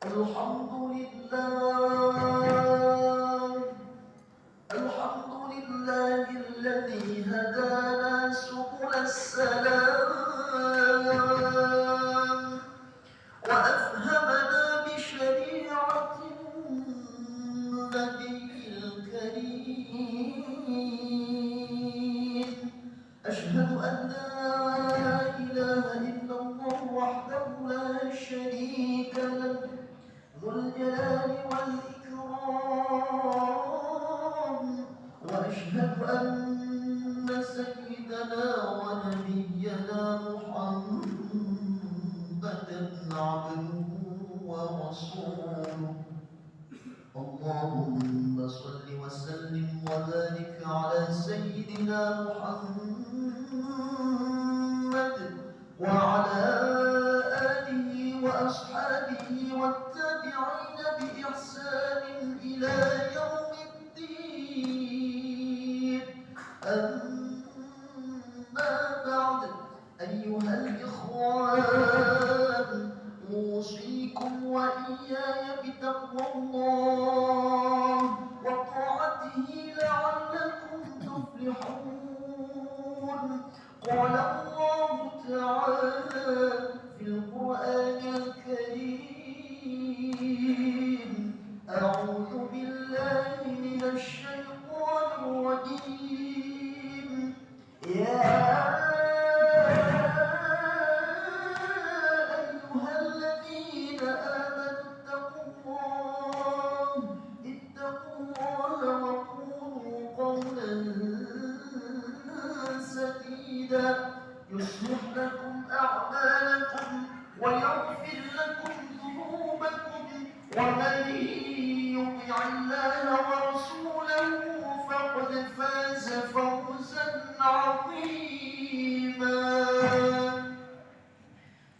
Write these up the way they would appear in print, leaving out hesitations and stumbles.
الحمد لله الذي هدانا سبل السلام وأفهمنا بشريعة النبي الكريم. أشهد أن لا إله إلا الله وحده لا شريك له ذو الجلال والإكرام. وأشهد أن سيدنا ونبينا محمدا عبده ورسوله. اللهم صل وسلم وبارك على سيدنا محمد وعلى آله وأصحابه والتابعين بإحسان إلى يوم الدين. أما بعد، أيها الإخوان، أوصيكم وإياي بتقوى الله وطاعته لعلكم تفلحون. قال الله تعالى في القرآن الكريم: أعوذ بالله من الشيطان الرجيم. يا أيها الذين آمنوا اتقوا الله وقولوا قولا سديدا يصلح لكم أعمالكم ويغفر لكم ذنوبكم، ومن يطع الله ورسوله فقد فاز فوزا عظيما.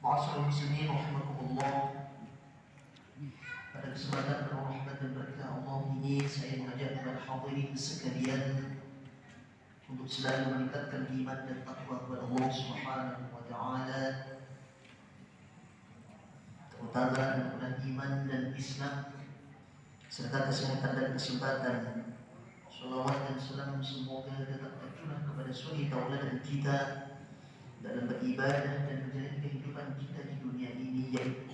Ma'asyiral muslimin rahimakumullah. Pada kesempatan penuh rahmat dan berkah Allah ini, saya mengajak kepada hadirin sekalian untuk selalu meningkatkan iman dan takwa kepada Allah Subhanahu wa taala, terutama dengan iman dan Islam serta kesehatan dan kesempatan. Salawat dan salam semoga tetap tercurah kepada suri tauladan kita dalam beribadah dan menjalani kehidupan kita di dunia ini, yaitu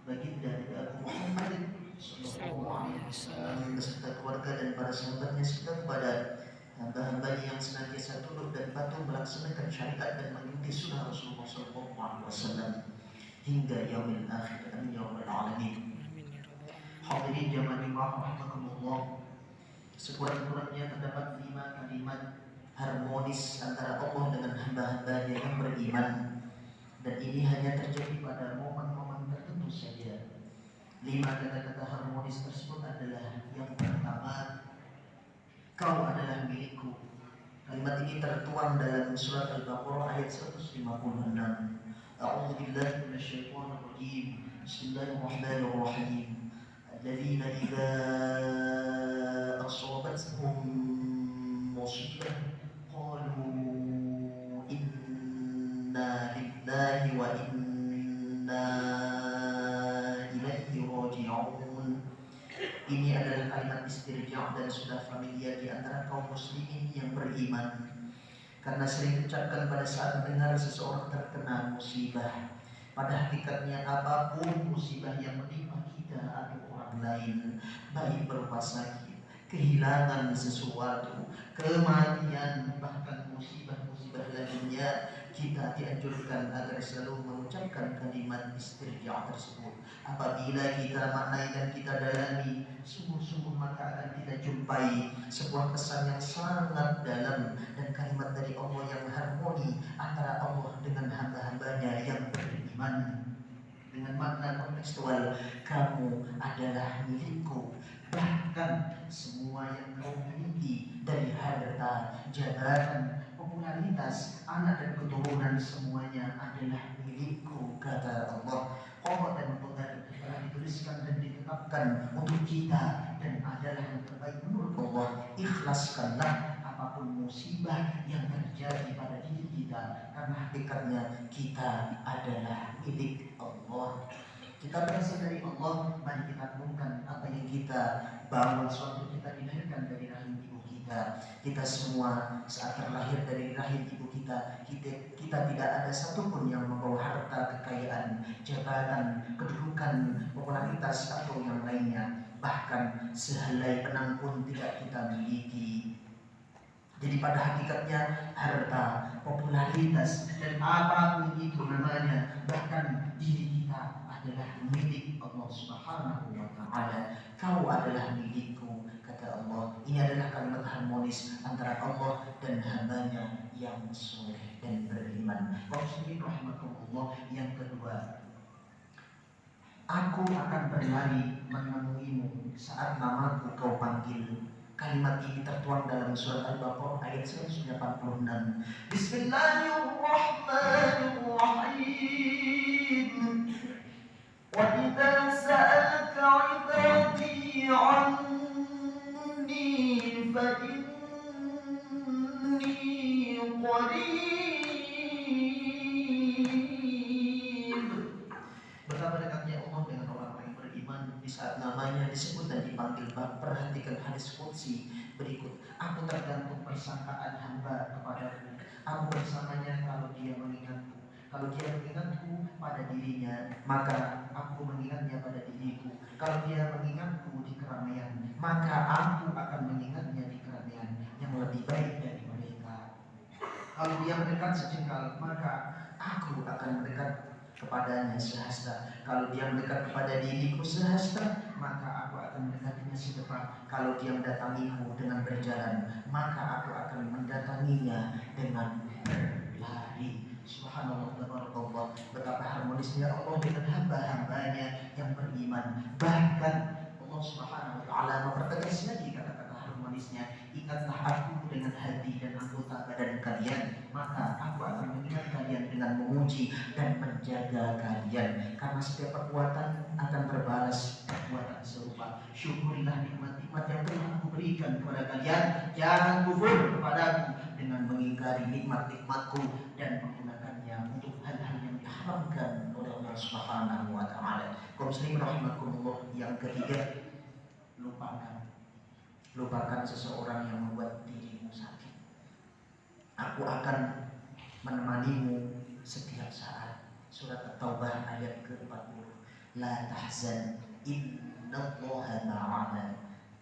baginda Nabi Muhammad sallallahu alaihi wasallam beserta keluarga dan para sahabatnya, serta kepada hamba-hambanya yang senantiasa tunduk dan patuh melaksanakan syariat dan mengikuti sunnah Rasulullah sallallahu alaihi wasallam hingga yaumil akhir. Amin ya rabbal alamin. Hadirin jamaah rahimakumullah, sekurang-kurangnya terdapat 5 kalimat harmonis antara Allah dengan hamba-hambanya yang beriman, dan ini hanya terjadi pada momen-momen tertentu saja. 5 kata-kata harmonis tersebut adalah: yang pertama, kau adalah milikku. Kalimat ini tertuang dalam surat Al-Baqarah ayat 156. A'udzu billahi minasyaitonir rajim. Bismillahirrahmanirrahim. Alladzina idza asabathum musibah qalu inna lillahi wa inna ilaihi raji'un. Ini adalah kalimat istirja' dan sudah familiar di antara kaum muslimin yang beriman, karena sering diucapkan pada saat mendengar seseorang terkena musibah. Pada hakikatnya apapun musibah yang menimpa kita atau orang lain, baik berupa sakit, kehilangan sesuatu, kematian, bahkan musibah-musibah lainnya, kita dianjurkan agar selalu mengucapkan kalimat istirja' tersebut. Apabila kita maknai dan kita dalami sungguh-sungguh, maka akan kita jumpai sebuah pesan yang sangat dalam dan kalimat dari Allah yang harmoni antara Allah dengan hamba-hambanya yang beriman, dengan makna kontekstual: kamu adalah milikku. Bahkan semua yang kau miliki dari harta, jabatan, popularitas, anak dan keturunan, semuanya adalah milikku, kata Allah. Qadha dan qadar telah dituliskan dan ditetapkan untuk kita dan adalah yang terbaik menurut Allah. Ikhlaskanlah apapun musibah yang terjadi pada diri kita, karena hakikatnya kita adalah milik Allah. Kita berasal dari Allah, mari kita renungkan apa yang kita bawa suatu kita dilahirkan dari rahim ibu kita. Kita semua saat terlahir dari rahim ibu kita tidak ada satupun yang membawa harta, kekayaan, jabatan, kedudukan, popularitas atau yang lainnya. Bahkan sehelai benang pun tidak kita miliki. Jadi pada hakikatnya harta, popularitas dan apapun itu namanya, bahkan diri kita adalah milik Allah Subhanahu wa taala. Kau adalah milikku, kata Allah. Ini adalah kalimat harmonis antara Allah dan hambanya yang soleh dan beriman. Muslimin rahimakumullah. Yang kedua, aku akan berlari menemuimu saat namaku kau panggil. Kalimat ini tertuang dalam surat Al-Baqarah ayat 186. Bismillahirrahmanirrahim. Wa idza sa'alaka 'ibadi 'anni fa inni qarib. Betapa dekatnya Allah dengan orang-orang yang beriman di saat namanya disebut dan dipanggil. Perhatikan hadis qudsi berikut. Aku tergantung persangkaan hamba kepadaku. Aku bersamanya kalau dia mengingatku. Kalau dia mengingatku pada dirinya, maka aku mengingatnya pada diriku. Kalau dia mengingatku di keramaian, maka aku akan mengingatnya di keramaian yang lebih baik dari mereka. Kalau dia mendekat sejengkal, maka aku akan mendekat kepadanya sehasta. Kalau dia mendekat kepada diriku sehasta, maka aku akan mendekatinya sedepak. Kalau dia mendatangiku dengan berjalan, maka aku akan mendatanginya dengan berlari. Subhanallah, tabarakallah. Betapa harmonisnya Allah dengan hamba-hambanya yang beriman. Bahkan Allah Subhanahu wa taala mempertegas lagi kata-kata harmonisnya. Ingatlah aku dengan hati dan anggota badan kalian, maka aku akan mengingat kalian dengan memuji dan menjaga kalian. Karena setiap perbuatan akan berbalas perbuatan serupa. Syukurilah nikmat-nikmat yang telah aku berikan kepada kalian. Jangan kufur kepadaku dengan mengingkari nikmat-nikmatku dan menggunakannya untuk hal-hal yang diharamkan oleh Allah Subhanahu wa taala. Kaum muslimin rahimakumullah. Yang ketiga, lupakan seseorang yang membuat dirimu sakit. Aku akan menemanimu setiap saat. Surat At-Taubah ayat ke-40. La tahzan innallaha ma'ana.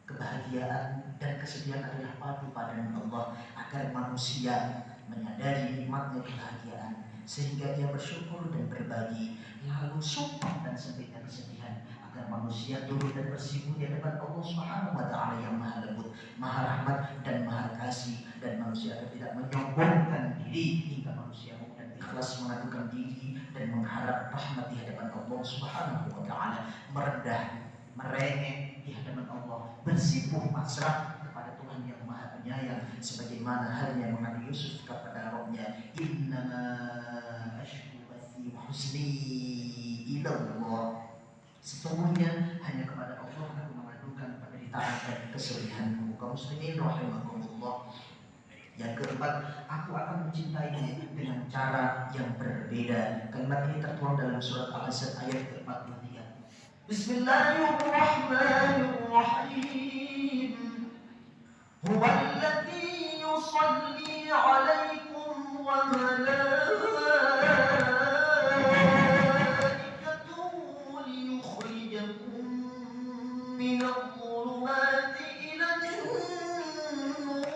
Kebahagiaan dan kesedihan adalah padu padan Allah agar manusia menyadari nikmatnya kebahagiaan sehingga dia bersyukur dan berbagi, lalu sumpah dan sempitnya kesedihan agar manusia turun dan bersikup di hadapan Allah Subhanahu wa taala yang Maha Lembut, Maha Rahmat dan Maha Kasih, dan manusia agar tidak menyombongkan diri hingga manusia mau dan ikhlas mengadukan diri dan mengharap rahmat di hadapan Allah Subhanahu wa taala, merendah, merengek di hadapan Allah, bersimpuh pasrah kepada Tuhan yang Maha Penyayang sebagaimana halnya Nabi Yusuf kepada Rabbnya, innama ashku bathi wa husni ila Allah. Sesungguhnya hanya kepada Allah aku mengadukan penderitaan dan kesedihanku. Kaum muslimin rahimakumullah. Yang keempat, aku akan mencintaimu dengan cara yang berbeda. Kalimat ini tertuang dalam surat Al-Asr ayat ke-43. Bismillahirrahmanirrahim. Huwallazi yusalli 'alaikum wa malaikatuhu liyukhrijakum minadh dhulumati ilan nur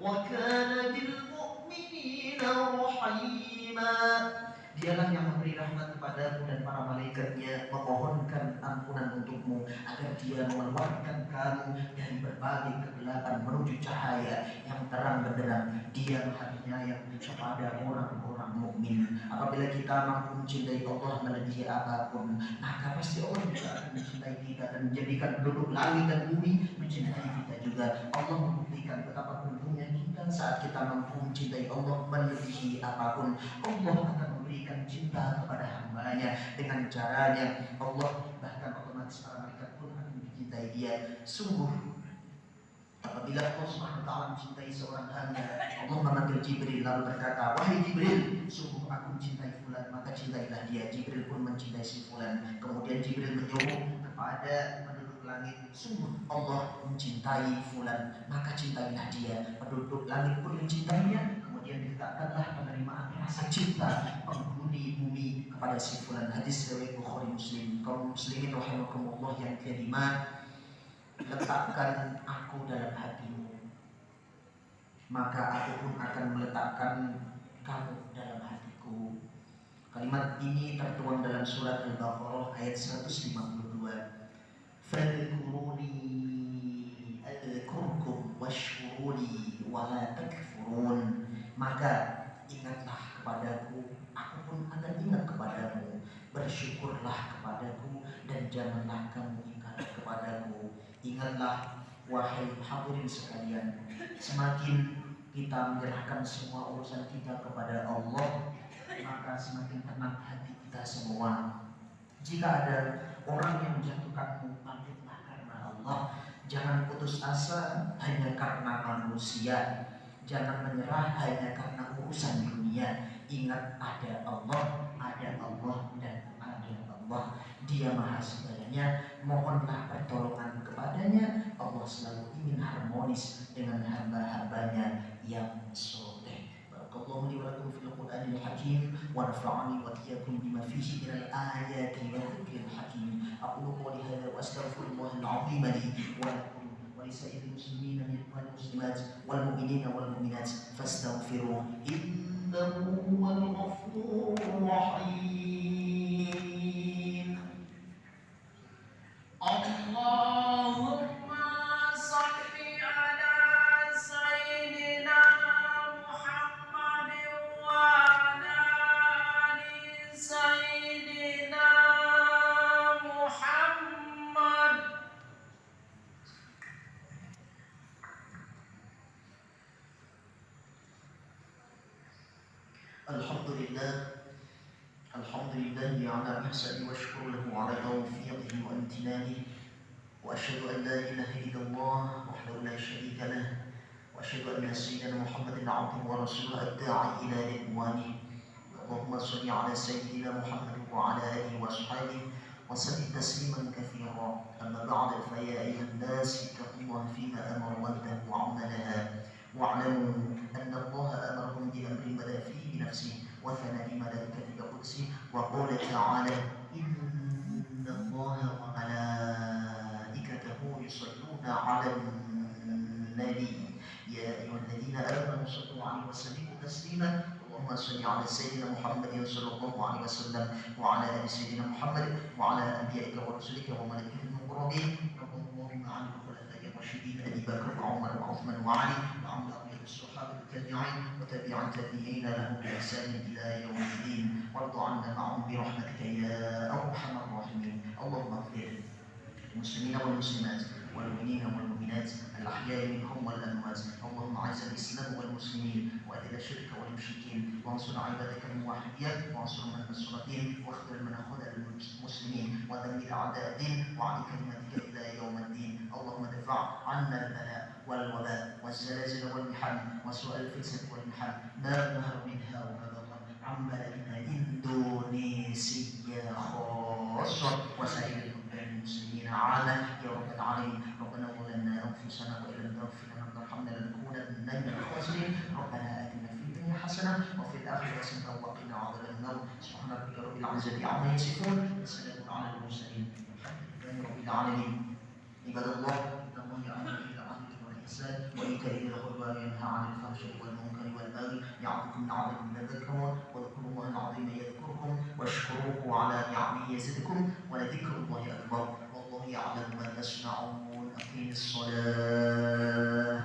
wa kana bil mu'minina rahima. Dialah yang memberi rahmat kepadamu dan para malaikatnya, memohonkan ampunan untukmu agar dia mengeluarkan kamu dari berbagai kegelapan menuju cahaya yang terang benderang. Dia Maha Penyayang kepada orang-orang mukmin. Apabila kita mampu mencintai Allah melebihi apapun, maka pasti Allah juga akan mencintai kita dan menjadikan penduduk langit dan bumi mencintai kita juga. Allah membuktikan betapa beruntung kita saat kita mampu mencintai Allah melebihi apapun. Allah akan memberikan cinta kepada hambanya dengan caranya. Allah bahkan otomatis para malaikat pun akan mencintai dia. Sungguh Apabila Allah Subhanahu wa taala mencintai seorang hamba, Allah memanggil Jibril lalu berkata, "Wahai Jibril, sungguh aku mencintai fulan, maka cintailah dia." Jibril pun mencintai si fulan. Kemudian Jibril menyuruh kepada penduduk langit, "Sungguh Allah mencintai fulan, maka cintailah dia." Penduduk langit pun mencintainya. Kemudian diletakkanlah penerimaan rasa cinta penghuni bumi kepada si fulan. Hadis riwayat Bukhari Muslim. Kaum muslimin rahimakumullah yang kelima, letakkan aku dalam hatimu, maka aku pun akan meletakkan kamu dalam hatiku. Kalimat ini tertuang dalam surat Al-Baqarah ayat 152. Fadhkuruni adhkurkum washkuruni wala takfurun. Maka ingatlah kepadaku, aku pun akan ingat kepadamu. Bersyukurlah kepadaku dan janganlah kamu ingkar kepadaku. Ingatlah wahai hadirin sekalian, semakin kita menyerahkan semua urusan kita kepada Allah, maka semakin tenang hati kita semua. Jika ada orang yang menjatuhkanmu, bangkitlah karena Allah. Jangan putus asa hanya karena manusia. Jangan menyerah hanya karena urusan dunia. Ingat ada Allah dan ada Allah. Dia Maha Segalanya. Mohonlah pertolongan kepadanya. Allah selalu ingin harmonis dengan hamba-hambanya yang soleh. Barakallahu li wa lakum fil Qur'anil Hakim wa nafa'ani wa iyyakum bima fihi minal ayati wa dzikril hakim. Aqulu qawli hadza wa astaghfirullahal 'azim li wa lakum wa lisa'iril muslimin wal muslimat wal mu'minina wal mu'minat fastaghfiruhu innahu huwal ghafurur rahim. Allahumma salli ala sayyidina Muhammadin wa ala ali sayyidina Muhammad. Alhamdulillah ala ihsani wa syukru lahu ala tawfiqihi wa imtinanihi. وأشهد أن لا إله إلا الله وحده لا شريك له وأشهد أن سيدنا محمد عبده ورسوله الداعي إلى رضوانه. اللهم صل على سيدنا محمد وعلى آله وأصحابه وسلم تسليما كثيرا. أما بعد فيا أيها الناس اتقوا الله فيما أمر وانتهوا عما نهى واعلموا أن الله أمركم بأمر بدأ فيه بنفسه وثنى بملائكته قدسه وقال تعالى إن الله وملائكته يصلون على النبي يا أيها الذين آمنوا صلوا عليه وسلموا تسليما. اللهم صل على سيدنا محمد صلى الله عليه وسلم وعلى آل سيدنا محمد وعلى أنبيائك ورسلك وملائكتك المقربين. اللهم عن الخلفاء الراشدين أبي بكر وعمر وعثمان وعلي وعن بقية الصحابة التابعين وتابع التابعين لهم بإحسان إلى يوم الدين. وارض عنا معهم برحمتك يا أرحم الراحمين. اللهم اغفر المسلمين والمسلمات والمؤمنين والمؤمنات الأحياء منهم والأموات. اللهم أعز الإسلام والمسلمين وأذل الشرك والمشركين وانصر عبادك الموحدين وانصر من نصر الدين واخذل من خذل المسلمين ودمر أعداء الدين وعن كلمتك إلى يوم الدين. اللهم دفع عنا البلاء والوباء والزلازل والمحن وسوء الفتنة والمحن ما ظهر منها وما بطن عن بلدنا إندونيسيا خاصة وسائر المسلمين عامة يا رب العالمين. ربنا ظلمنا أنفسنا وإن لم تغفر لنا وترحمنا لنكونن من الخاسرين. ربنا آتنا في الدنيا حسنة وفي الآخرة حسنة وقنا عذاب النار. سبحان ربك رب العزة عما يصفون وسلام على المرسلين والحمد لله رب العالمين. عباد الله إن الله يأمر بالعدل والإحسان وإيتاء ذي القربى وينهى عن الفحشاء والمنكر والبغي يعظكم لعلكم تذكرون. واذكروا الله العظيم يذكركم واشكروه على نعمه يزدكم ولذكر الله أكبر والله يعلم ما تصنعون. أقيم الصلاة.